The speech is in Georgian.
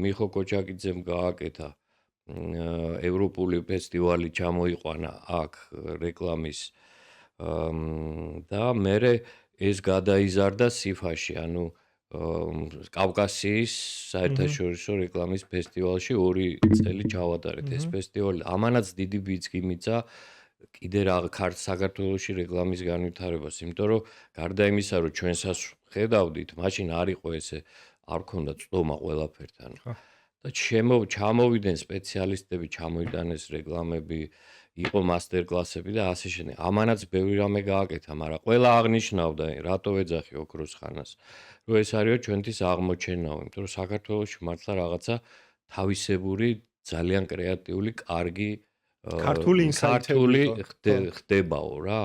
მიხო კოჩაკიძემ გააკეთა ევროპული ფესტივალი ჩამოიყვანა აქ რეკლამის და მერე ეს გადაიზარდა სიფაში, ანუ კავკასიის საერთაშორისო რეკლამის ფესტივალში 2 წელი ჩავატარეთ ეს ფესტივალი. ამანაც დიდი ბიძგი მიწა კიდე საქართველოში რეკლამის განვითარებას, იმიტომ რომ გარდა იმისა, რომ ჩვენსაც ხედავდით, მაშინ არ იყო ესე, არ ქონდა წდომა ყველაფერთან. და ჩამოვიდნენ სპეციალისტები, ჩამოიტანეს რეკლამები, იყო მასტერკლასები და ასე შემდეგ. ამანაც ბევრი რამე გააკეთა, მაგრამ ყველა აღნიშნავდა, რატო ეძახი ოქროს ხანას, რომ ეს არის ჩვენთვის აღმოჩენაო, იმიტომ რომ საქართველოში მართლა რაღაცა თავისებური, ძალიან კრეატიული, კარგი ქართული ინსაიტები ხდებაო რა.